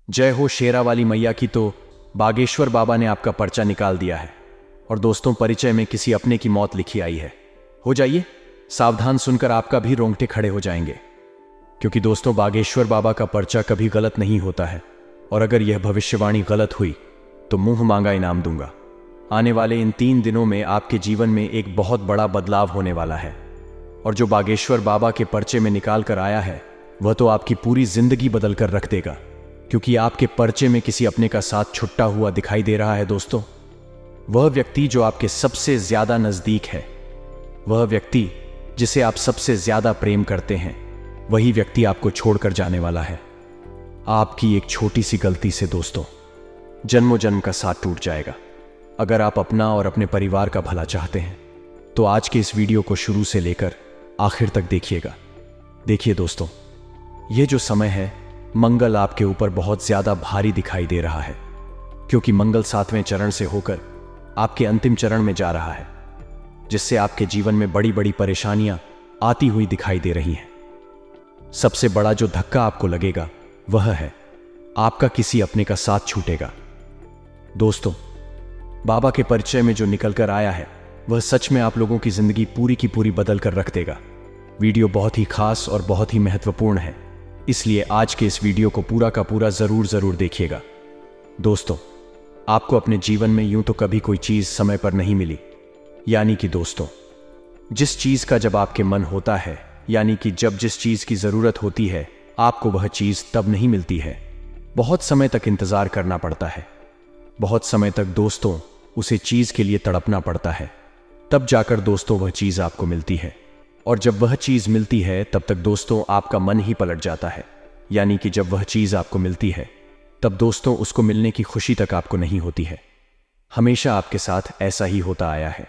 जय हो शेरा वाली मैया की। तो बागेश्वर बाबा ने आपका पर्चा निकाल दिया है और दोस्तों परिचय में किसी अपने की मौत लिखी आई है। हो जाइए सावधान, सुनकर आपका भी रोंगटे खड़े हो जाएंगे, क्योंकि दोस्तों बागेश्वर बाबा का पर्चा कभी गलत नहीं होता है और अगर यह भविष्यवाणी गलत हुई तो मुंह मांगा इनाम दूंगा। आने वाले इन 3 दिनों में आपके जीवन में एक बहुत बड़ा बदलाव होने वाला है और जो बागेश्वर बाबा के पर्चे में निकाल कर आया है वह तो आपकी पूरी जिंदगी बदल कर रख देगा, क्योंकि आपके पर्चे में किसी अपने का साथ छुट्टा हुआ दिखाई दे रहा है। दोस्तों वह व्यक्ति जो आपके सबसे ज्यादा नजदीक है, वह व्यक्ति जिसे आप सबसे ज्यादा प्रेम करते हैं, वही व्यक्ति आपको छोड़कर जाने वाला है। आपकी एक छोटी सी गलती से दोस्तों जन्मों जन्म का साथ टूट जाएगा। अगर आप अपना और अपने परिवार का भला चाहते हैं तो आज के इस वीडियो को शुरू से लेकर आखिर तक देखिएगा। देखिए दोस्तों, यह जो समय है मंगल आपके ऊपर बहुत ज्यादा भारी दिखाई दे रहा है, क्योंकि मंगल 7वें चरण से होकर आपके अंतिम चरण में जा रहा है, जिससे आपके जीवन में बड़ी बड़ी परेशानियां आती हुई दिखाई दे रही हैं। सबसे बड़ा जो धक्का आपको लगेगा वह है आपका किसी अपने का साथ छूटेगा। दोस्तों बाबा के परिचय में जो निकल कर आया है वह सच में आप लोगों की जिंदगी पूरी की पूरी बदल कर रख देगा। वीडियो बहुत ही खास और बहुत ही महत्वपूर्ण है, इसलिए आज के इस वीडियो को पूरा का पूरा जरूर देखिएगा। दोस्तों आपको अपने जीवन में यूं तो कभी कोई चीज समय पर नहीं मिली, यानी कि दोस्तों जिस चीज का जब आपके मन होता है, यानी कि जब जिस चीज की जरूरत होती है आपको वह चीज तब नहीं मिलती है। बहुत समय तक इंतजार करना पड़ता है, बहुत समय तक दोस्तों उसे चीज के लिए तड़पना पड़ता है, तब जाकर दोस्तों वह चीज आपको मिलती है। और जब वह चीज मिलती है तब तक दोस्तों आपका मन ही पलट जाता है, यानी कि जब वह चीज आपको मिलती है तब दोस्तों उसको मिलने की खुशी तक आपको नहीं होती है। हमेशा आपके साथ ऐसा ही होता आया है।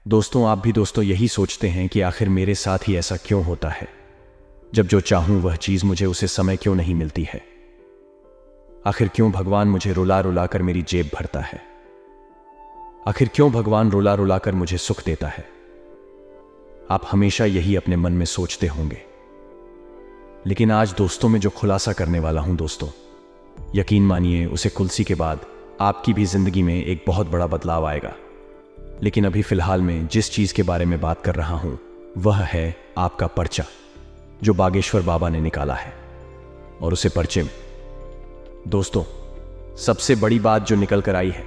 दोस्तों आप भी दोस्तों यही सोचते हैं कि आखिर मेरे साथ ही ऐसा क्यों होता है, जब जो चाहूं वह चीज मुझे उसे समय क्यों नहीं मिलती है। आखिर क्यों भगवान मुझे रुला रुला कर मेरी जेब भरता है, आखिर क्यों भगवान रुला रुला कर मुझे सुख देता है। आप हमेशा यही अपने मन में सोचते होंगे, लेकिन आज दोस्तों में जो खुलासा करने वाला हूं दोस्तों, यकीन मानिए उसे कुलसी के बाद आपकी भी जिंदगी में एक बहुत बड़ा बदलाव आएगा। लेकिन अभी फिलहाल में जिस चीज के बारे में बात कर रहा हूं वह है आपका पर्चा जो बागेश्वर बाबा ने निकाला है। और उसे पर्चे में दोस्तों सबसे बड़ी बात जो निकल कर आई है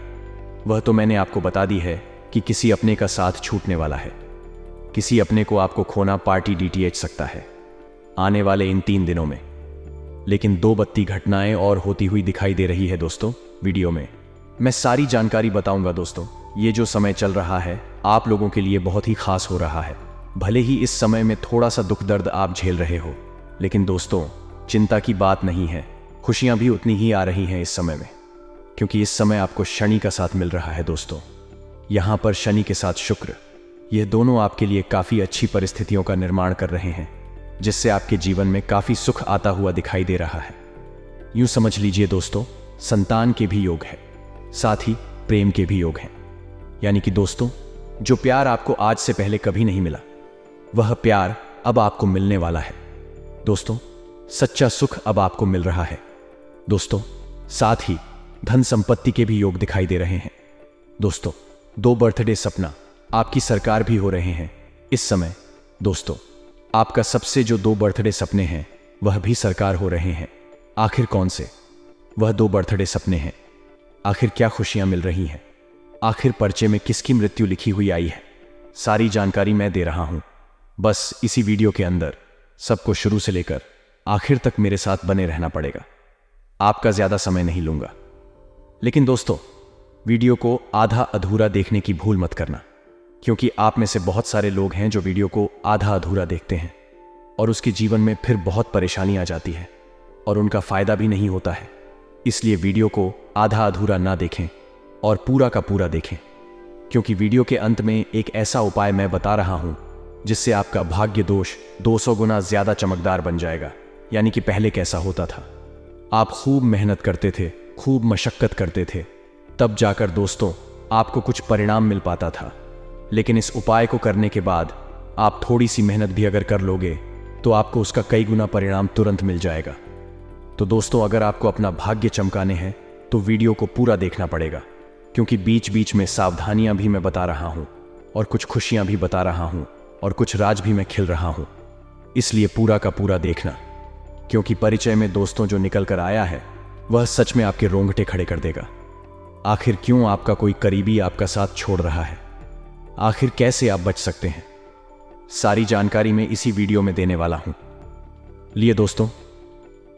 वह तो मैंने आपको बता दी है कि किसी अपने का साथ छूटने वाला है। किसी अपने को आपको खोना पार्टी डीटीएच सकता है आने वाले इन 3 दिनों में। लेकिन 2 बत्ती घटनाएं और होती हुई दिखाई दे रही है दोस्तों। वीडियो में मैं सारी जानकारी बताऊंगा दोस्तों। ये जो समय चल रहा है आप लोगों के लिए बहुत ही खास हो रहा है। भले ही इस समय में थोड़ा सा दुख दर्द आप झेल रहे हो, लेकिन दोस्तों चिंता की बात नहीं है, खुशियां भी उतनी ही आ रही हैं इस समय में, क्योंकि इस समय आपको शनि का साथ मिल रहा है दोस्तों। यहां पर शनि के साथ शुक्र, यह दोनों आपके लिए काफी अच्छी परिस्थितियों का निर्माण कर रहे हैं, जिससे आपके जीवन में काफी सुख आता हुआ दिखाई दे रहा है। यूं समझ लीजिए दोस्तों संतान के भी योग है, साथ ही प्रेम के भी योग हैं। यानी कि दोस्तों जो प्यार आपको आज से पहले कभी नहीं मिला वह प्यार अब आपको मिलने वाला है। दोस्तों सच्चा सुख अब आपको मिल रहा है दोस्तों। साथ ही धन संपत्ति के भी योग दिखाई दे रहे हैं दोस्तों। 2 बर्थडे सपना आपकी सरकार भी हो रहे हैं इस समय दोस्तों। आपका सबसे जो 2 बर्थडे सपने हैं वह भी सरकार हो रहे हैं। आखिर कौन से वह 2 बर्थडे सपने हैं, आखिर क्या खुशियां मिल रही हैं, आखिर पर्चे में किसकी मृत्यु लिखी हुई आई है, सारी जानकारी मैं दे रहा हूं। बस इसी वीडियो के अंदर सबको शुरू से लेकर आखिर तक मेरे साथ बने रहना पड़ेगा। आपका ज्यादा समय नहीं लूंगा, लेकिन दोस्तों वीडियो को आधा अधूरा देखने की भूल मत करना, क्योंकि आप में से बहुत सारे लोग हैं जो वीडियो को आधा अधूरा देखते हैं और उसके जीवन में फिर बहुत परेशानी आ जाती है और उनका फायदा भी नहीं होता है। इसलिए वीडियो को आधा अधूरा ना देखें और पूरा का पूरा देखें, क्योंकि वीडियो के अंत में एक ऐसा उपाय मैं बता रहा हूं जिससे आपका भाग्य दोष 200 गुना ज्यादा चमकदार बन जाएगा। यानी कि पहले कैसा होता था, आप खूब मेहनत करते थे, खूब मशक्कत करते थे, तब जाकर दोस्तों आपको कुछ परिणाम मिल पाता था। लेकिन इस उपाय को करने के बाद आप थोड़ी सी मेहनत भी अगर कर लोगे तो आपको उसका कई गुना परिणाम तुरंत मिल जाएगा। तो दोस्तों, अगर आपको अपना भाग्य चमकाने हैं तो वीडियो को पूरा देखना पड़ेगा, क्योंकि बीच बीच में सावधानियां भी मैं बता रहा हूं और कुछ खुशियां भी बता रहा हूं और कुछ राज भी मैं खिल रहा हूं। इसलिए पूरा का पूरा देखना, क्योंकि परिचय में दोस्तों जो निकल कर आया है वह सच में आपके रोंगटे खड़े कर देगा। आखिर क्यों आपका कोई करीबी आपका साथ छोड़ रहा है? आखिर कैसे आप बच सकते हैं? सारी जानकारी मैं इसी वीडियो में देने वाला हूं। लिए दोस्तों,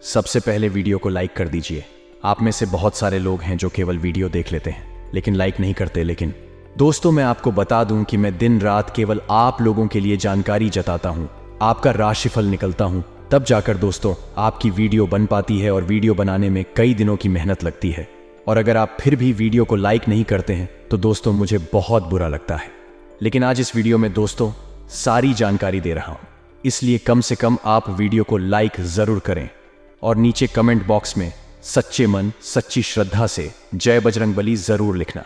सबसे पहले वीडियो को लाइक कर दीजिए। आप में से बहुत सारे लोग हैं जो केवल वीडियो देख लेते हैं लेकिन लाइक नहीं करते। लेकिन दोस्तों, मैं आपको बता दूं कि मैं दिन रात केवल आप लोगों के लिए जानकारी जताता हूं, आपका राशिफल निकलता हूं, तब जाकर दोस्तों आपकी वीडियो बन पाती है। और वीडियो बनाने में कई दिनों की मेहनत लगती है, और अगर आप फिर भी वीडियो को लाइक नहीं करते हैं तो दोस्तों मुझे बहुत बुरा लगता है। लेकिन आज इस वीडियो में दोस्तों सारी जानकारी दे रहा हूं, इसलिए कम से कम आप वीडियो को लाइक जरूर करें और नीचे कमेंट बॉक्स में सच्चे मन सच्ची श्रद्धा से जय बजरंगबली जरूर लिखना,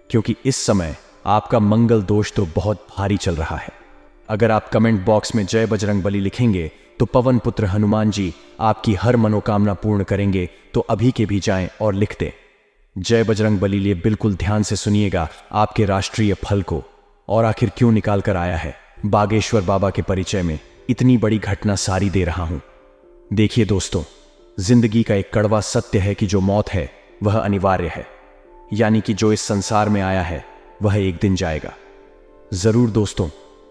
क्योंकि इस समय आपका मंगल दोष तो बहुत भारी चल रहा है। अगर आप कमेंट बॉक्स में जय बजरंगबली लिखेंगे तो पवन पुत्र हनुमान जी आपकी हर मनोकामना पूर्ण करेंगे। तो अभी के भी जाएं और लिख दें जय बजरंगबली। लिए बिल्कुल ध्यान से सुनिएगा आपके राष्ट्रीय फल को। और आखिर क्यों निकाल कर आया है बागेश्वर बाबा के परिचय में इतनी बड़ी घटना सारी दे रहा हूं। देखिए दोस्तों, जिंदगी का एक कड़वा सत्य है कि जो मौत है वह अनिवार्य है, यानी कि जो इस संसार में आया है वह एक दिन जाएगा जरूर दोस्तों।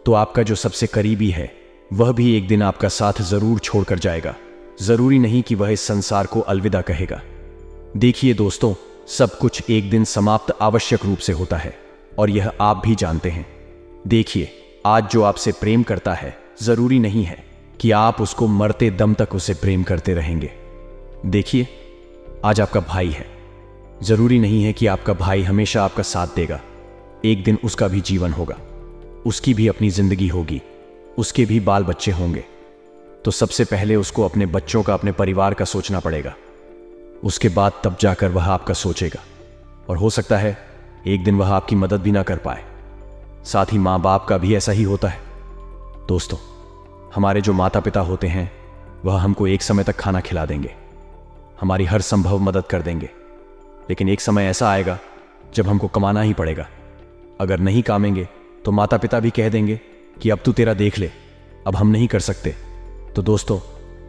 तो आपका जो सबसे करीबी है वह भी एक दिन आपका साथ जरूर छोड़कर जाएगा। जरूरी नहीं कि वह इस संसार को अलविदा कहेगा। देखिए दोस्तों, सब कुछ एक दिन समाप्त आवश्यक रूप से होता है और यह आप भी जानते हैं। देखिए, आज जो आपसे प्रेम करता है जरूरी नहीं है कि आप उसको मरते दम तक उसे प्रेम करते रहेंगे। देखिए, आज आपका भाई है, जरूरी नहीं है कि आपका भाई हमेशा आपका साथ देगा। एक दिन उसका भी जीवन होगा, उसकी भी अपनी जिंदगी होगी, उसके भी बाल बच्चे होंगे। तो सबसे पहले उसको अपने बच्चों का, अपने परिवार का सोचना पड़ेगा। उसके बाद तब जाकर वह आपका सोचेगा, और हो सकता है एक दिन वह आपकी मदद भी ना कर पाए। साथ ही माँ बाप का भी ऐसा ही होता है दोस्तों। हमारे जो माता पिता होते हैं वह हमको एक समय तक खाना खिला देंगे, हमारी हर संभव मदद कर देंगे, लेकिन एक समय ऐसा आएगा जब हमको कमाना ही पड़ेगा। अगर नहीं कामेंगे तो माता पिता भी कह देंगे कि अब तू तेरा देख ले, अब हम नहीं कर सकते। तो दोस्तों,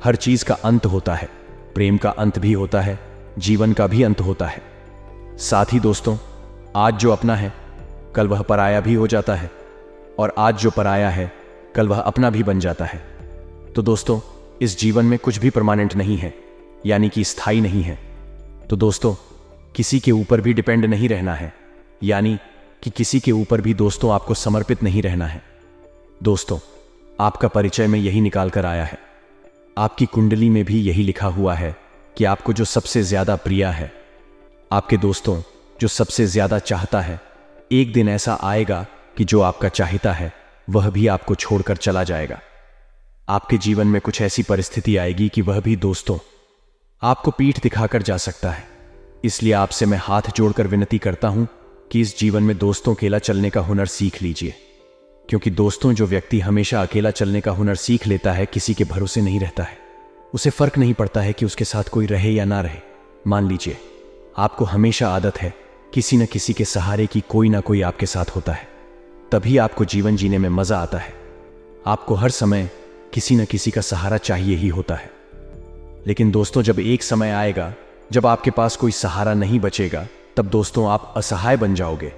हर चीज का अंत होता है, प्रेम का अंत भी होता है, जीवन का भी अंत होता है। साथ ही दोस्तों, आज जो अपना है कल वह पराया भी हो जाता है, और आज जो पराया है कल वह अपना भी बन जाता है। तो दोस्तों, इस जीवन में कुछ भी परमानेंट नहीं है, यानी कि स्थायी नहीं है। तो दोस्तों, किसी के ऊपर भी डिपेंड नहीं रहना है, यानी कि किसी के ऊपर भी दोस्तों आपको समर्पित नहीं रहना है। दोस्तों, आपका परिचय में यही निकाल कर आया है, आपकी कुंडली में भी यही लिखा हुआ है कि आपको जो सबसे ज्यादा प्रिय है, आपके दोस्तों जो सबसे ज्यादा चाहता है, एक दिन ऐसा आएगा कि जो आपका चाहता है वह भी आपको छोड़कर चला जाएगा। आपके जीवन में कुछ ऐसी परिस्थिति आएगी कि वह भी दोस्तों आपको पीठ दिखाकर जा सकता है। इसलिए आपसे मैं हाथ जोड़कर विनती करता हूं कि इस जीवन में दोस्तों अकेला चलने का हुनर सीख लीजिए, क्योंकि दोस्तों जो व्यक्ति हमेशा अकेला चलने का हुनर सीख लेता है किसी के भरोसे नहीं रहता है। उसे फर्क नहीं पड़ता है कि उसके साथ कोई रहे या ना रहे। मान लीजिए आपको हमेशा आदत है किसी न किसी के सहारे की, कोई ना कोई आपके साथ होता है, तभी आपको जीवन जीने में मजा आता है। आपको हर समय किसी न किसी का सहारा चाहिए ही होता है। लेकिन दोस्तों, जब एक समय आएगा जब आपके पास कोई सहारा नहीं बचेगा, तब दोस्तों आप असहाय बन जाओगे,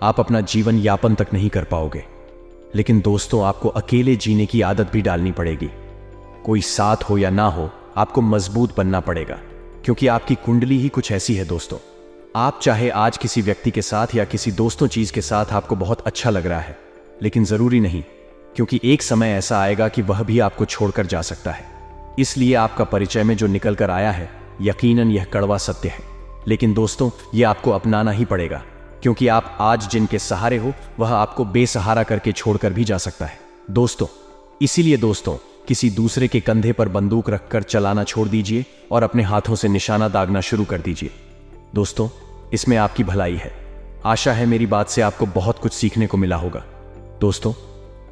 आप अपना जीवन यापन तक नहीं कर पाओगे। लेकिन दोस्तों, आपको अकेले जीने की आदत भी डालनी पड़ेगी। कोई साथ हो या ना हो, आपको मजबूत बनना पड़ेगा, क्योंकि आपकी कुंडली ही कुछ ऐसी है दोस्तों। आप चाहे आज किसी व्यक्ति के साथ या किसी दोस्तों चीज के साथ आपको बहुत अच्छा लग रहा है, लेकिन जरूरी नहीं, क्योंकि एक समय ऐसा आएगा कि वह भी आपको छोड़कर जा सकता है। इसलिए आपका परिचय में जो निकल कर आया है, यकीनन यह कड़वा सत्य है, लेकिन दोस्तों यह आपको अपनाना ही पड़ेगा, क्योंकि आप आज जिनके सहारे हो वह आपको बेसहारा करके छोड़कर भी जा सकता है दोस्तों। इसीलिए दोस्तों, किसी दूसरे के कंधे पर बंदूक रखकर चलाना छोड़ दीजिए और अपने हाथों से निशाना दागना शुरू कर दीजिए। दोस्तों, इसमें आपकी भलाई है। आशा है मेरी बात से आपको बहुत कुछ सीखने को मिला होगा दोस्तों,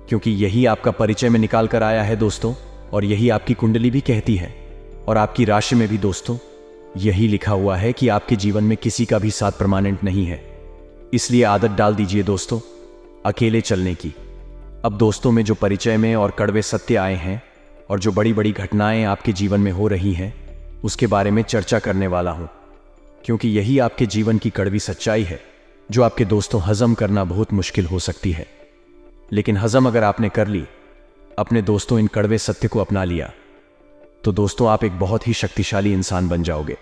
क्योंकि यही आपका परिचय में निकाल कर आया है दोस्तों, और यही आपकी कुंडली भी कहती है। और आपकी राशि में भी दोस्तों यही लिखा हुआ है कि आपके जीवन में किसी का भी साथ परमानेंट नहीं है। इसलिए आदत डाल दीजिए दोस्तों अकेले चलने की। अब दोस्तों में जो परिचय में और कड़वे सत्य आए हैं और जो बड़ी बड़ी घटनाएं आपके जीवन में हो रही हैं उसके बारे में चर्चा करने वाला हूं, क्योंकि यही आपके जीवन की कड़वी सच्चाई है जो आपके दोस्तों हजम करना बहुत मुश्किल हो सकती है। लेकिन हजम अगर आपने कर ली, अपने दोस्तों इन कड़वे सत्य को अपना लिया, तो दोस्तों आप एक बहुत ही शक्तिशाली इंसान बन जाओगे।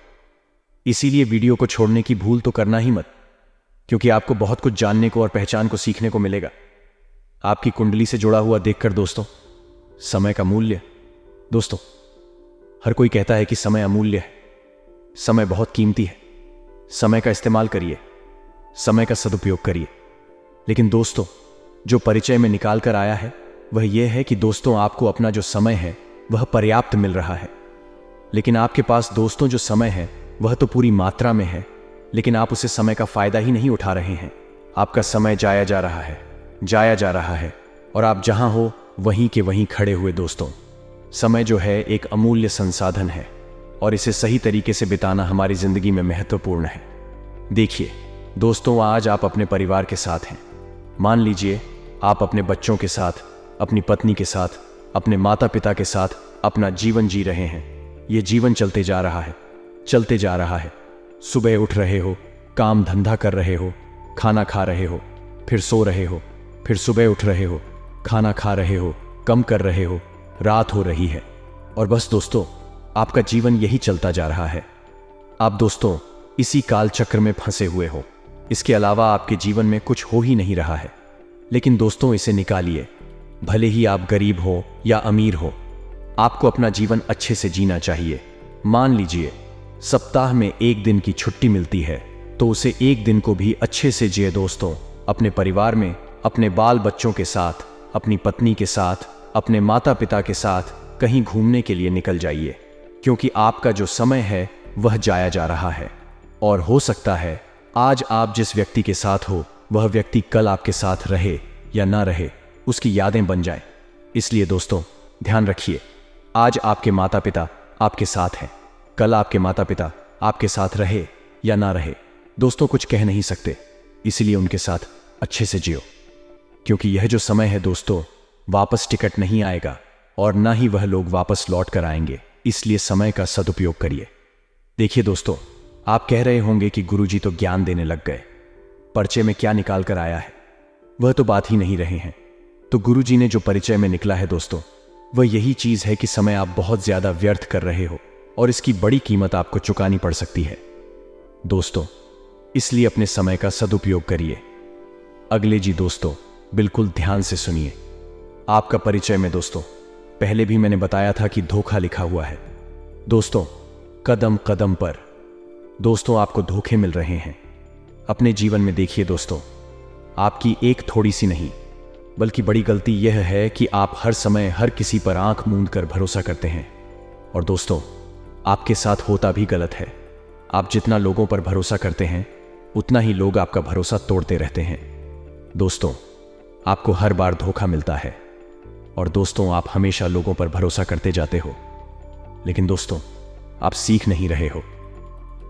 इसीलिए वीडियो को छोड़ने की भूल तो करना ही मत, क्योंकि आपको बहुत कुछ जानने को और पहचान को सीखने को मिलेगा। आपकी कुंडली से जुड़ा हुआ देखकर दोस्तों समय का मूल्य, दोस्तों हर कोई कहता है कि समय अमूल्य है, समय बहुत कीमती है, समय का इस्तेमाल करिए, समय का सदुपयोग करिए। लेकिन दोस्तों जो परिचय में निकाल कर आया है वह यह है कि दोस्तों आपको अपना जो समय है वह पर्याप्त मिल रहा है। लेकिन आपके पास दोस्तों जो समय है वह तो पूरी मात्रा में है, लेकिन आप उसे समय का फायदा ही नहीं उठा रहे हैं। आपका समय जाया जा रहा है और आप जहां हो वहीं के वहीं खड़े हुए। दोस्तों समय जो है एक अमूल्य संसाधन है और इसे सही तरीके से बिताना हमारी जिंदगी में महत्वपूर्ण है। देखिए दोस्तों, आज आप अपने परिवार के साथ हैं। मान लीजिए आप अपने बच्चों के साथ, अपनी पत्नी के साथ, अपने माता पिता के साथ अपना जीवन जी रहे हैं। ये जीवन चलते जा रहा है। सुबह उठ रहे हो, काम धंधा कर रहे हो, खाना खा रहे हो, फिर सो रहे हो, फिर सुबह उठ रहे हो, खाना खा रहे हो, कम कर रहे हो, रात हो रही है और बस दोस्तों आपका जीवन यही चलता जा रहा है। आप दोस्तों इसी काल चक्र में फंसे हुए हो। इसके अलावा आपके जीवन में कुछ हो ही नहीं रहा है। लेकिन दोस्तों इसे निकालिए। भले ही आप गरीब हो या अमीर हो, आपको अपना जीवन अच्छे से जीना चाहिए। मान लीजिए सप्ताह में एक दिन की छुट्टी मिलती है तो उसे एक दिन को भी अच्छे से जिए दोस्तों। अपने परिवार में, अपने बाल बच्चों के साथ, अपनी पत्नी के साथ, अपने माता पिता के साथ कहीं घूमने के लिए निकल जाइए, क्योंकि आपका जो समय है वह जाया जा रहा है। और हो सकता है आज आप जिस व्यक्ति के साथ हो वह व्यक्ति कल आपके साथ रहे या ना रहे, उसकी यादें बन जाएं। इसलिए दोस्तों ध्यान रखिए, आज आपके माता पिता आपके साथ हैं, कल आपके माता पिता आपके साथ रहे या ना रहे, दोस्तों कुछ कह नहीं सकते। इसलिए उनके साथ अच्छे से जियो, क्योंकि यह जो समय है दोस्तों वापस टिकट नहीं आएगा और ना ही वह लोग वापस लौट कर आएंगे। इसलिए समय का सदुपयोग करिए। देखिए दोस्तों, आप कह रहे होंगे कि गुरुजी तो ज्ञान देने लग गए, परिचय में क्या निकाल कर आया है, वह तो बात ही नहीं रहे हैं। तो गुरुजी ने जो परिचय में निकला है दोस्तों, वह यही चीज है कि समय आप बहुत ज्यादा व्यर्थ कर रहे हो और इसकी बड़ी कीमत आपको चुकानी पड़ सकती है दोस्तों। इसलिए अपने समय का सदुपयोग करिए। अगले जी दोस्तों बिल्कुल ध्यान से सुनिए। आपका परिचय में दोस्तों पहले भी मैंने बताया था कि धोखा लिखा हुआ है दोस्तों। कदम कदम पर दोस्तों आपको धोखे मिल रहे हैं। अपने जीवन में देखिए दोस्तों, आपकी एक थोड़ी सी नहीं बल्कि बड़ी गलती यह है कि आप हर समय हर किसी पर आंख मूंद कर भरोसा करते हैं। और दोस्तों आपके साथ होता भी गलत है। आप जितना लोगों पर भरोसा करते हैं उतना ही लोग आपका भरोसा तोड़ते रहते हैं दोस्तों। आपको हर बार धोखा मिलता है और दोस्तों आप हमेशा लोगों पर भरोसा करते जाते हो, लेकिन दोस्तों आप सीख नहीं रहे हो।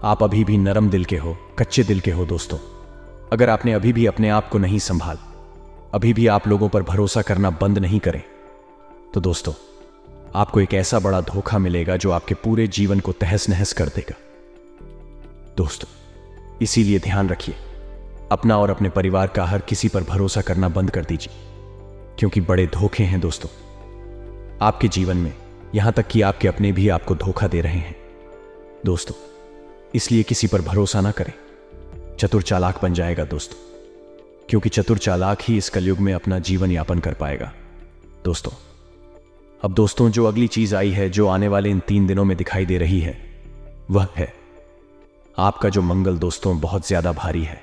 आप अभी भी नरम दिल के हो, कच्चे दिल के हो दोस्तों। अगर आपने अभी भी अपने आप को नहीं संभाल, अभी भी आप लोगों पर भरोसा करना बंद नहीं करें, तो दोस्तों आपको एक ऐसा बड़ा धोखा मिलेगा जो आपके पूरे जीवन को तहस नहस कर देगा दोस्तों। इसीलिए ध्यान रखिए, अपना और अपने परिवार का हर किसी पर भरोसा करना बंद कर दीजिए, क्योंकि बड़े धोखे हैं दोस्तों आपके जीवन में। यहां तक कि आपके अपने भी आपको धोखा दे रहे हैं दोस्तों। इसलिए किसी पर भरोसा ना करें, चतुर चालाक बन जाएगा दोस्तों, क्योंकि चतुर चालाक ही इस कलयुग में अपना जीवन यापन कर पाएगा दोस्तों। अब दोस्तों जो अगली चीज आई है, जो आने वाले इन 3 दिनों में दिखाई दे रही है, वह है आपका जो मंगल दोस्तों बहुत ज्यादा भारी है,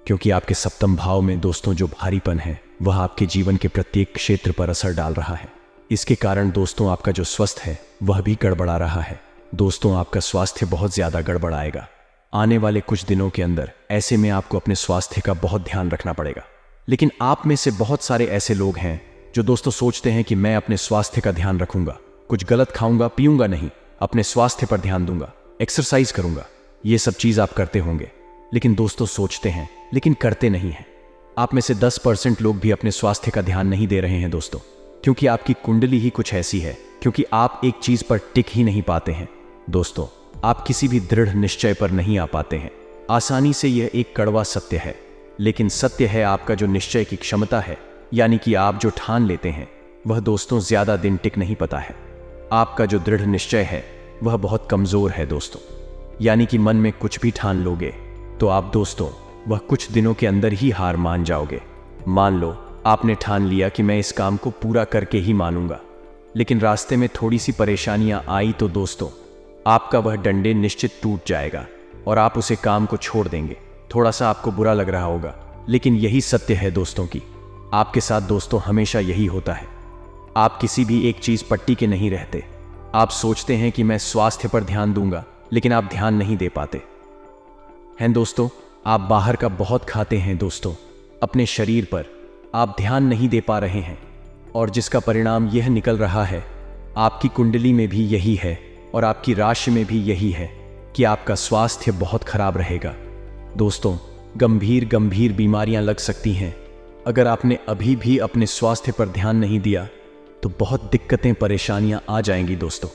क्योंकि आपके सप्तम भाव में दोस्तों जो भारीपन है वह आपके जीवन के प्रत्येक क्षेत्र पर असर डाल रहा है। इसके कारण दोस्तों आपका जो स्वास्थ्य है वह भी गड़बड़ा रहा है दोस्तों। आपका स्वास्थ्य बहुत ज्यादा गड़बड़ाएगा आने वाले कुछ दिनों के अंदर। ऐसे में आपको अपने स्वास्थ्य का बहुत ध्यान रखना पड़ेगा। लेकिन आप में से बहुत सारे ऐसे लोग हैं जो दोस्तों सोचते हैं कि मैं अपने स्वास्थ्य का ध्यान रखूंगा, कुछ गलत खाऊंगा पीऊंगा नहीं, अपने स्वास्थ्य पर ध्यान दूंगा, एक्सरसाइज करूंगा। ये सब चीज आप करते होंगे, लेकिन दोस्तों सोचते हैं लेकिन करते नहीं हैं। आप में से 10% लोग भी अपने स्वास्थ्य का ध्यान नहीं दे रहे हैं दोस्तों, क्योंकि आपकी कुंडली ही कुछ ऐसी है, क्योंकि आप एक चीज पर टिक ही नहीं पाते हैं दोस्तों। आप किसी भी दृढ़ निश्चय पर नहीं आ पाते हैं। आसानी से यह एक कड़वा सत्य है, लेकिन सत्य है आपका जो निश्चय की क्षमता है, यानी कि आप जो ठान लेते हैं, वह दोस्तों ज्यादा दिन टिक नहीं पाता है। आपका जो दृढ़ निश्चय है वह बहुत कमजोर है दोस्तों, यानी कि मन में कुछ भी ठान लोगे तो आप दोस्तों वह कुछ दिनों के अंदर ही हार मान जाओगे। मान लो आपने ठान लिया कि मैं इस काम को पूरा करके ही मानूंगा, लेकिन रास्ते में थोड़ी सी परेशानियां आई तो दोस्तों आपका वह डंडे निश्चित टूट जाएगा और आप उसे काम को छोड़ देंगे। थोड़ा सा आपको बुरा लग रहा होगा, लेकिन यही सत्य है दोस्तों की। आपके साथ दोस्तों हमेशा यही होता है। आप किसी भी एक चीज पट्टी के नहीं रहते। आप सोचते हैं कि मैं स्वास्थ्य पर ध्यान दूंगा, लेकिन आप ध्यान नहीं दे पाते हैं दोस्तों। आप बाहर का बहुत खाते हैं दोस्तों, अपने शरीर पर आप ध्यान नहीं दे पा रहे हैं, और जिसका परिणाम यह निकल रहा है, आपकी कुंडली में भी यही है और आपकी राशि में भी यही है कि आपका स्वास्थ्य बहुत खराब रहेगा दोस्तों। गंभीर गंभीर बीमारियां लग सकती हैं। अगर आपने अभी भी अपने स्वास्थ्य पर ध्यान नहीं दिया तो बहुत दिक्कतें परेशानियां आ जाएंगी दोस्तों।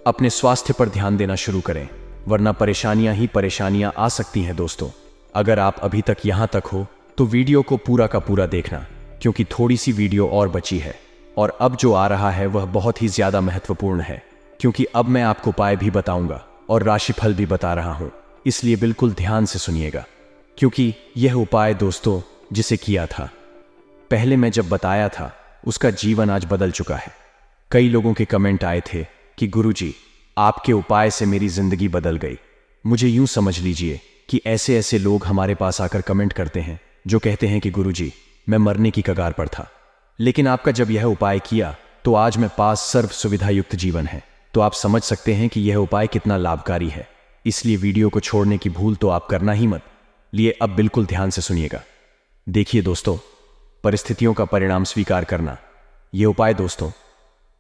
अपने स्वास्थ्य पर ध्यान देना शुरू करें, वरना परेशानियां ही परेशानियां आ सकती हैं दोस्तों। अगर आप अभी तक यहां तक हो तो वीडियो को पूरा का पूरा देखना, क्योंकि थोड़ी सी वीडियो और बची है, और अब जो आ रहा है वह बहुत ही ज्यादा महत्वपूर्ण है, क्योंकि अब मैं आपको उपाय भी बताऊंगा और राशिफल भी बता रहा हूं। इसलिए बिल्कुल ध्यान से सुनिएगा, क्योंकि यह उपाय दोस्तों जिसे किया था पहले मैं जब बताया था, उसका जीवन आज बदल चुका है। कई लोगों के कमेंट आए थे कि गुरुजी आपके उपाय से मेरी जिंदगी बदल गई। मुझे यूं समझ लीजिए कि ऐसे ऐसे लोग हमारे पास आकर कमेंट करते हैं जो कहते हैं कि गुरुजी मैं मरने की कगार पर था, लेकिन आपका जब यह उपाय किया तो आज मैं पास सर्व सुविधा युक्त जीवन है। तो आप समझ सकते हैं कि यह उपाय कितना लाभकारी है। इसलिए वीडियो को छोड़ने की भूल तो आप करना ही मत। लिए अब बिल्कुल ध्यान से सुनिएगा। देखिए दोस्तों, परिस्थितियों का परिणाम स्वीकार करना, यह उपाय दोस्तों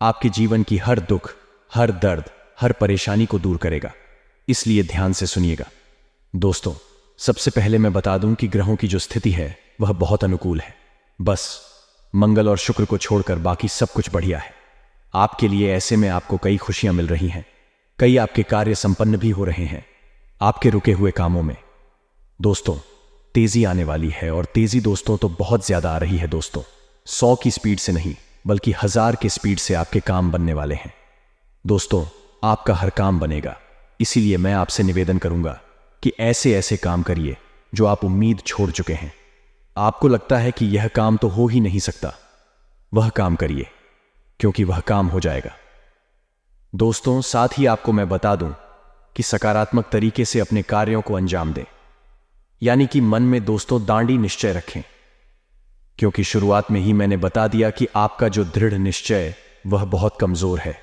आपके जीवन की हर दुख, हर दर्द, हर परेशानी को दूर करेगा। इसलिए ध्यान से सुनिएगा दोस्तों। सबसे पहले मैं बता दूं कि ग्रहों की जो स्थिति है वह बहुत अनुकूल है। बस मंगल और शुक्र को छोड़कर बाकी सब कुछ बढ़िया है आपके लिए। ऐसे में आपको कई खुशियां मिल रही हैं, कई आपके कार्य संपन्न भी हो रहे हैं। आपके रुके हुए कामों में दोस्तों तेजी आने वाली है, और तेजी दोस्तों तो बहुत ज्यादा आ रही है दोस्तों। 100 की स्पीड से नहीं, बल्कि 1000 की स्पीड से आपके काम बनने वाले हैं दोस्तों। आपका हर काम बनेगा। इसीलिए मैं आपसे निवेदन करूंगा कि ऐसे ऐसे काम करिए जो आप उम्मीद छोड़ चुके हैं। आपको लगता है कि यह काम तो हो ही नहीं सकता, वह काम करिए, क्योंकि वह काम हो जाएगा दोस्तों। साथ ही आपको मैं बता दूं कि सकारात्मक तरीके से अपने कार्यों को अंजाम दें, यानी कि मन में दोस्तों दांडी निश्चय रखें, क्योंकि शुरुआत में ही मैंने बता दिया कि आपका जो दृढ़ निश्चय वह बहुत कमजोर है।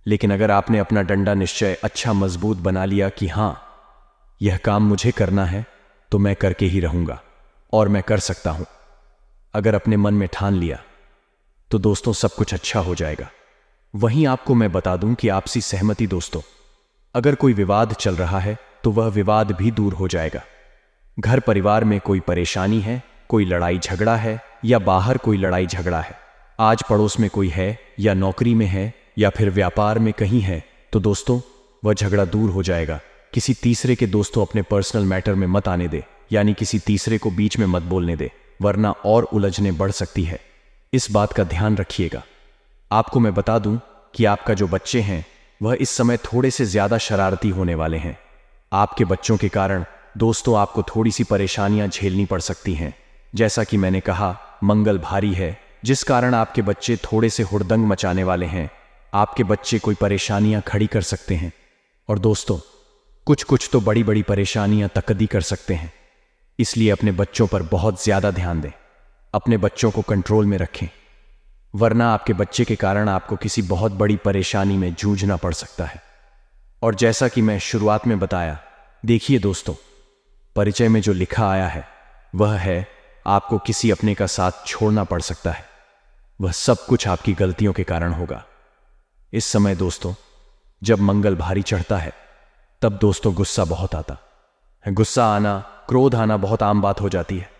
लेकिन अगर आपने अपना डंडा निश्चय अच्छा मजबूत बना लिया कि हां यह काम मुझे करना है, तो मैं करके ही रहूंगा और मैं कर सकता हूं। अगर अपने मन में ठान लिया तो दोस्तों सब कुछ अच्छा हो जाएगा। वहीं आपको मैं बता दूं कि आपसी सहमति दोस्तों, अगर कोई विवाद चल रहा है तो वह विवाद भी दूर हो जाएगा। घर परिवार में कोई परेशानी है, कोई लड़ाई झगड़ा है, या बाहर कोई लड़ाई झगड़ा है, आज पड़ोस में कोई है, या नौकरी में है, या फिर व्यापार में कहीं है, तो दोस्तों वह झगड़ा दूर हो जाएगा। किसी तीसरे के दोस्तों अपने पर्सनल मैटर में मत आने दे, यानी किसी तीसरे को बीच में मत बोलने दे, वरना और उलझने बढ़ सकती है। इस बात का ध्यान रखिएगा। आपको मैं बता दूं कि आपका जो बच्चे हैं वह इस समय थोड़े से ज्यादा शरारती होने वाले हैं। आपके बच्चों के कारण दोस्तों आपको थोड़ी सी परेशानियां झेलनी पड़ सकती हैं। जैसा कि मैंने कहा, मंगल भारी है, जिस कारण आपके बच्चे थोड़े से हुड़दंग मचाने वाले हैं। आपके बच्चे कोई परेशानियां खड़ी कर सकते हैं, और दोस्तों कुछ कुछ तो बड़ी बड़ी परेशानियां तकदी कर सकते हैं। इसलिए अपने बच्चों पर बहुत ज्यादा ध्यान दें, अपने बच्चों को कंट्रोल में रखें, वरना आपके बच्चे के कारण आपको किसी बहुत बड़ी परेशानी में जूझना पड़ सकता है। और जैसा कि मैं शुरुआत में बताया, देखिए दोस्तों, परिचय में जो लिखा आया है वह है आपको किसी अपने का साथ छोड़ना पड़ सकता है। वह सब कुछ आपकी गलतियों के कारण होगा। इस समय दोस्तों जब मंगल भारी चढ़ता है तब दोस्तों गुस्सा बहुत आता है। गुस्सा आना, क्रोध आना बहुत आम बात हो जाती है।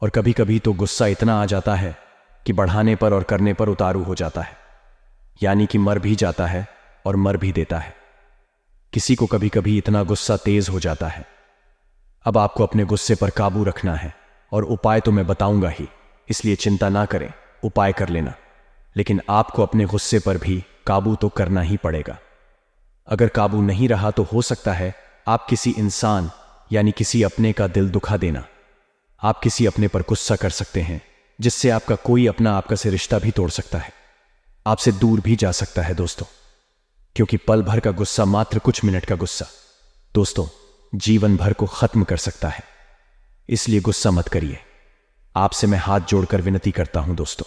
और कभी कभी तो गुस्सा इतना आ जाता है कि बढ़ाने पर और करने पर उतारू हो जाता है, यानी कि मर भी जाता है और मर भी देता है। किसी को कभी कभी इतना गुस्सा तेज हो जाता है। अब आपको अपने गुस्से पर काबू रखना है, और उपाय तो मैं बताऊंगा ही, इसलिए चिंता ना करें, उपाय कर लेना। लेकिन आपको अपने गुस्से पर भी काबू तो करना ही पड़ेगा। अगर काबू नहीं रहा तो हो सकता है आप किसी इंसान यानी किसी अपने का दिल दुखा देना। आप किसी अपने पर गुस्सा कर सकते हैं, जिससे आपका कोई अपना आपका से रिश्ता भी तोड़ सकता है, आपसे दूर भी जा सकता है दोस्तों। क्योंकि पल भर का गुस्सा, मात्र कुछ मिनट का गुस्सा दोस्तों जीवन भर को खत्म कर सकता है। इसलिए गुस्सा मत करिए। आपसे मैं हाथ जोड़कर विनती करता हूं दोस्तों।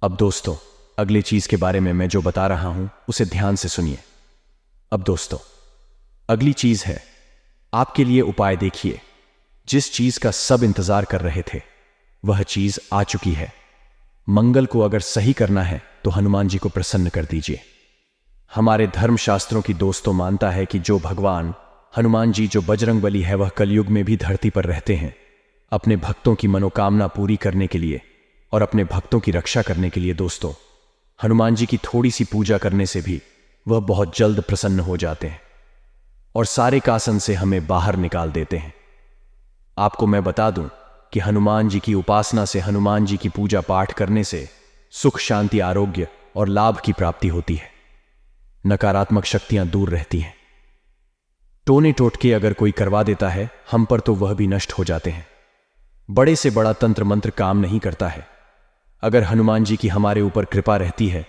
अब दोस्तों अगली चीज के बारे में मैं जो बता रहा हूं उसे ध्यान से सुनिए। अब दोस्तों अगली चीज है, आपके लिए उपाय देखिए। जिस चीज का सब इंतजार कर रहे थे वह चीज आ चुकी है। मंगल को अगर सही करना है तो हनुमान जी को प्रसन्न कर दीजिए। हमारे धर्मशास्त्रों की दोस्तों मानता है कि जो भगवान हनुमान जी, जो बजरंगबली है, वह कलयुग में भी धरती पर रहते हैं अपने भक्तों की मनोकामना पूरी करने के लिए और अपने भक्तों की रक्षा करने के लिए। दोस्तों हनुमान जी की थोड़ी सी पूजा करने से भी वह बहुत जल्द प्रसन्न हो जाते हैं और सारे कासन से हमें बाहर निकाल देते हैं। आपको मैं बता दूं कि हनुमान जी की उपासना से, हनुमान जी की पूजा पाठ करने से सुख, शांति, आरोग्य और लाभ की प्राप्ति होती है। नकारात्मक शक्तियां दूर रहती हैं। टोने टोटके अगर कोई करवा देता है हम पर तो वह भी नष्ट हो जाते हैं। बड़े से बड़ा तंत्र मंत्र काम नहीं करता है। अगर हनुमान जी की हमारे ऊपर कृपा रहती है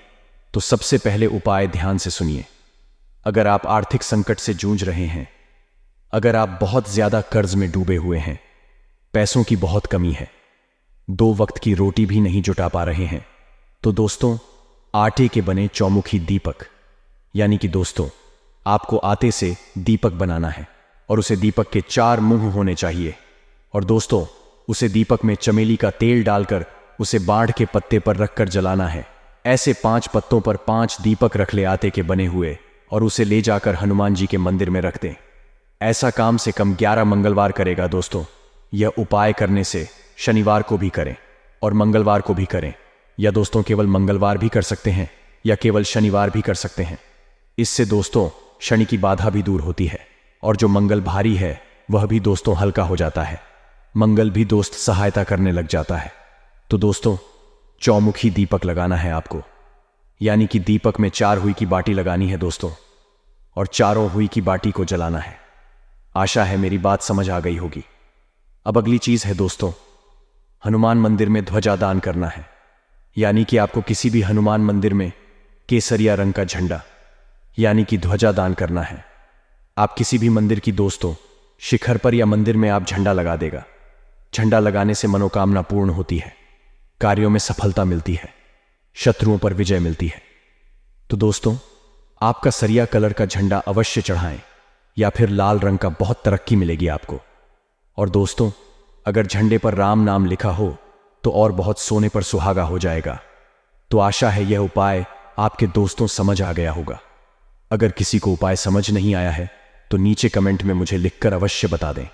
तो सबसे पहले उपाय ध्यान से सुनिए। अगर आप आर्थिक संकट से जूझ रहे हैं, अगर आप बहुत ज्यादा कर्ज में डूबे हुए हैं, पैसों की बहुत कमी है, 2 वक्त की रोटी भी नहीं जुटा पा रहे हैं, तो दोस्तों आटे के बने चौमुखी दीपक, यानी कि दोस्तों आपको आटे से दीपक बनाना है और उसे दीपक के 4 मुंह होने चाहिए। और दोस्तों उसे दीपक में चमेली का तेल डालकर उसे बाढ़ के पत्ते पर रखकर जलाना है। ऐसे 5 पत्तों पर 5 दीपक रख ले आटे के बने हुए, और उसे ले जाकर हनुमान जी के मंदिर में रख दें। ऐसा कम से कम 11 मंगलवार करेगा दोस्तों। यह उपाय करने से शनिवार को भी करें और मंगलवार को भी करें, या दोस्तों केवल मंगलवार भी कर सकते हैं या केवल शनिवार भी कर सकते हैं। इससे दोस्तों शनि की बाधा भी दूर होती है और जो मंगल भारी है वह भी दोस्तों हल्का हो जाता है। मंगल भी दोस्त सहायता करने लग जाता है। तो दोस्तों चौमुखी दीपक लगाना है आपको, यानी कि दीपक में 4 हुई की बाटी लगानी है दोस्तों, और चारों हुई की बाटी को जलाना है। आशा है मेरी बात समझ आ गई होगी। अब अगली चीज है दोस्तों, हनुमान मंदिर में ध्वजा दान करना है। यानी कि आपको किसी भी हनुमान मंदिर में केसरिया रंग का झंडा यानी कि ध्वजा दान करना है। आप किसी भी मंदिर की दोस्तों शिखर पर या मंदिर में आप झंडा लगा देगा। झंडा लगाने से मनोकामना पूर्ण होती है, कार्यों में सफलता मिलती है, शत्रुओं पर विजय मिलती है। तो दोस्तों आपका सरिया कलर का झंडा अवश्य चढ़ाएं, या फिर लाल रंग का, बहुत तरक्की मिलेगी आपको। और दोस्तों अगर झंडे पर राम नाम लिखा हो तो और बहुत सोने पर सुहागा हो जाएगा। तो आशा है यह उपाय आपके दोस्तों समझ आ गया होगा। अगर किसी को उपाय समझ नहीं आया है तो नीचे कमेंट में मुझे लिखकर अवश्य बता दें,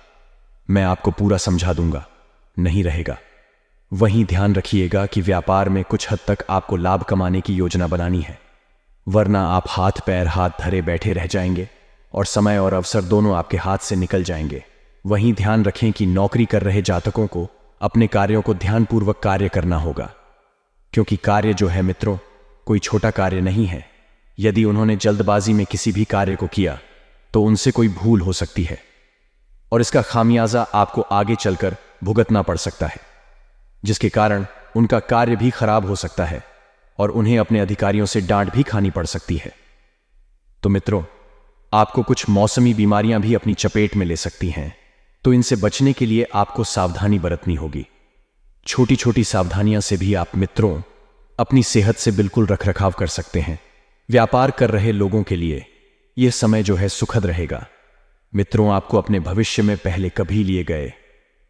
मैं आपको पूरा समझा दूंगा। नहीं रहेगा वहीं ध्यान रखिएगा कि व्यापार में कुछ हद तक आपको लाभ कमाने की योजना बनानी है, वरना आप हाथ पैर हाथ धरे बैठे रह जाएंगे और समय और अवसर दोनों आपके हाथ से निकल जाएंगे। वहीं ध्यान रखें कि नौकरी कर रहे जातकों को अपने कार्यों को ध्यानपूर्वक कार्य करना होगा, क्योंकि कार्य जो है मित्रों कोई छोटा कार्य नहीं है। यदि उन्होंने जल्दबाजी में किसी भी कार्य को किया तो उनसे कोई भूल हो सकती है और इसका खामियाजा आपको आगे चलकर भुगतना पड़ सकता है, जिसके कारण उनका कार्य भी खराब हो सकता है और उन्हें अपने अधिकारियों से डांट भी खानी पड़ सकती है। तो मित्रों आपको कुछ मौसमी बीमारियां भी अपनी चपेट में ले सकती हैं, तो इनसे बचने के लिए आपको सावधानी बरतनी होगी। छोटी छोटी सावधानियां से भी आप मित्रों अपनी सेहत से बिल्कुल रखरखाव कर सकते हैं। व्यापार कर रहे लोगों के लिए यह समय जो है सुखद रहेगा। मित्रों आपको अपने भविष्य में पहले कभी लिए गए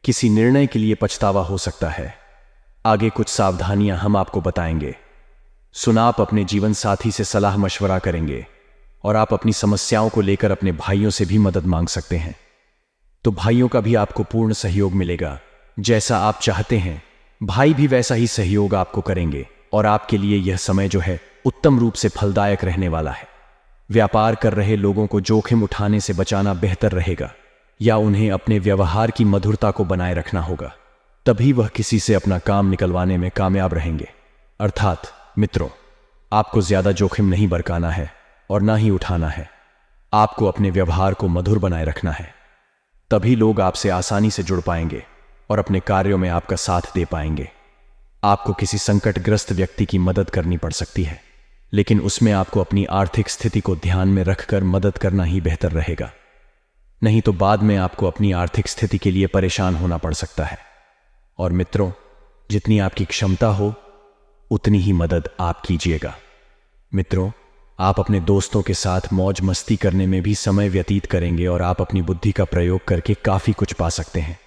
किसी निर्णय के लिए पछतावा हो सकता है। आगे कुछ सावधानियां हम आपको बताएंगे। सुना आप अपने जीवन साथी से सलाह मशवरा करेंगे और आप अपनी समस्याओं को लेकर अपने भाइयों से भी मदद मांग सकते हैं। तो भाइयों का भी आपको पूर्ण सहयोग मिलेगा। जैसा आप चाहते हैं भाई भी वैसा ही सहयोग आपको करेंगे और आपके लिए यह समय जो है उत्तम रूप से फलदायक रहने वाला है। व्यापार कर रहे लोगों को जोखिम उठाने से बचाना बेहतर रहेगा या उन्हें अपने व्यवहार की मधुरता को बनाए रखना होगा, तभी वह किसी से अपना काम निकलवाने में कामयाब रहेंगे। अर्थात मित्रों, आपको ज्यादा जोखिम नहीं बरकाना है और ना ही उठाना है। आपको अपने व्यवहार को मधुर बनाए रखना है, तभी लोग आपसे आसानी से जुड़ पाएंगे और अपने कार्यों में आपका साथ दे पाएंगे। आपको किसी संकटग्रस्त व्यक्ति की मदद करनी पड़ सकती है, लेकिन उसमें आपको अपनी आर्थिक स्थिति को ध्यान में रखकर मदद करना ही बेहतर रहेगा, नहीं तो बाद में आपको अपनी आर्थिक स्थिति के लिए परेशान होना पड़ सकता है। और मित्रों, जितनी आपकी क्षमता हो उतनी ही मदद आप कीजिएगा। मित्रों, आप अपने दोस्तों के साथ मौज मस्ती करने में भी समय व्यतीत करेंगे और आप अपनी बुद्धि का प्रयोग करके काफी कुछ पा सकते हैं।